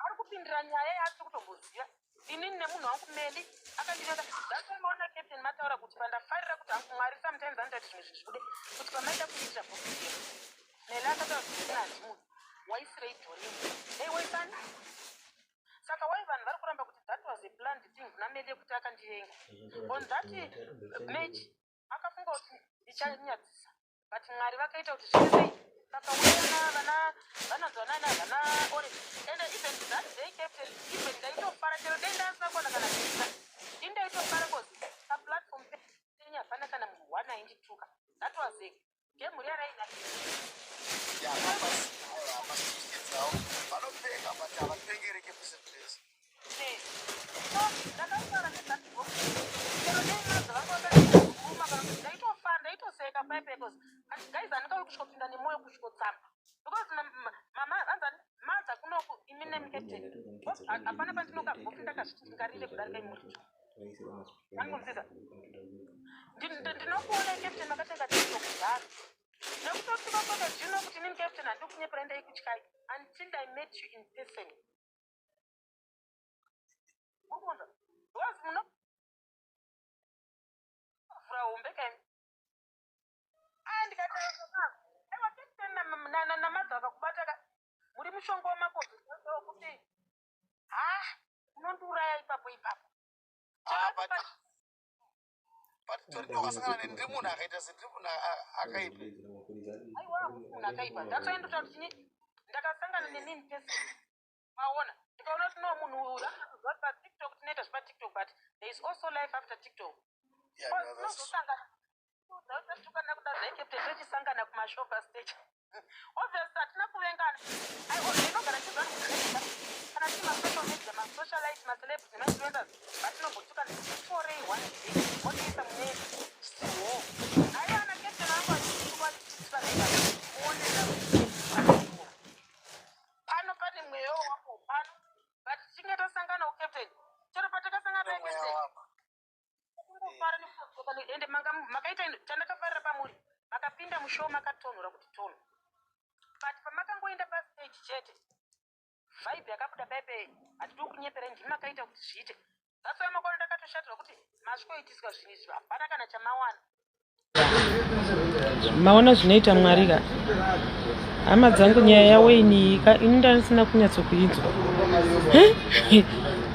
ari kupindira nyaya yaasi kutomboziva inini nemunhu wangu meli akandineta dasemaona captain mataura kuti pandafarira kuti hangu mwari sometimes anotati zvimwe zvezvude kuti pamaita kuitira bokugemu meli akataura kuti hanzi munhu waisirei dhorini ei waisani saka wai vanhu vari kuramba kuti that was a planned thing namele kuti akandiyenga on that match akafunga kuti ndichanyadzisa but mwari vakaita kuti zviri vakauya vananzwanana vana orange and even that day captain even ndaitofara chero dai ndasakona kana kuita indaitofara kozi paplatform penya hapana kana munhu 192 that was a game real right vanopfeka but havapengereke museplace ndakafara nezatbox chero dai ndaitofara ndaitoseka paipekos guys andikauyi kusvikopinda nemoyo kusvikotsamba because madza kunoku imine mukaptain hapana pandinokabofi ndakazviti ndingarire kudarika imuricho angonzisa ndinokuona captain makatenga tikokudhara nekutotikokota zvino kuti nini captain handi kunyepera ndaikutyai until I met you in person ukunza because muno vura hombe kaimi ndikataaiwa captain namadza akakubata muri mushonga wamakozi kuti unondiuraya ipapo but torinokasangana nendiri munhu akaita sendiri munhu akaipa aiwa munhu akaipa ndatoendotaura kuti ndakasangana nenini person maona ndikaona kuti no munhu patiktok tinoita zvepatiktok but there is also life after tiktok tinozosangana tukana kudazai captain tochisangana kumashopa stage obviously hatina kuvengana inogara chizvanikuaa kana tii masocial media masocialite macelebrity nemainfluencers vatinobhotuka forei one day otiisa mune siwo aiana captain angu achiiaonera pano pane mweyo wako pano but tichinge tasangana ucaptain chero patakasangana naicaptain ende makaita chandakafarira pamuri makapinda mushow makatonhora kuti tonho but pamakangoenda pastage chete vibe yakabuda paipe hatidi kunyepera ndimi makaita kuti zviite zasoi makona ndakatoshatirwa kuti masvikoitiswa zvinhu izvi hapana kana chamawana maona zvinoita mwarika hama dzangu nyaya yaweini ini ndasina kunyatsokuinzwa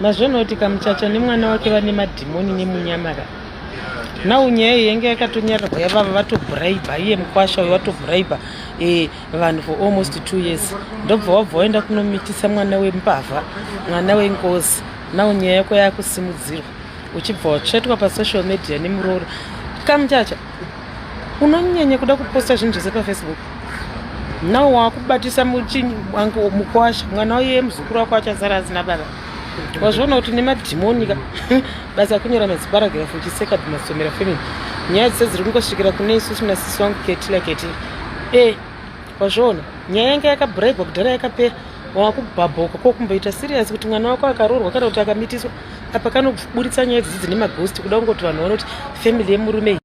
mazvonoti kamuchacha nemwana wake vane madhimoni nemunyamara nau nyaya iyi yange yakatonyararwa yavava vatobhuraibha iye mukwasha uyu watobhuraibha vanhu for almost 2 years ndobva wabva waenda kunomitisa mwana wembavha mwana wengozi nau nyaya yako yakusimudzirwa uchibva watsvetwa pasocial media nemuroora kamuchacha unonyanya kuda kuposta zvinhu zvese pafacebook nau wakubatisa mukwasha mwana waiye muzukuru wako achazara asina baba wazviona kuti nemadhimonika basa kunyora madziparagrafu uchiseka bhimasomera femini nyaya dzise dziri kungosvikira kune isusu nasisi wangu ketila wazviona nyaya yange yakabhuraibwa kudhara yakapera wakubhabhoka kokumboita siriasi kuti mwana wako akaroorwa kana kuti akamitiswa apa kanoburitsa nyaya dzidzi nemaghosti kuda kungoti vanhu vaona kuti femili yemurume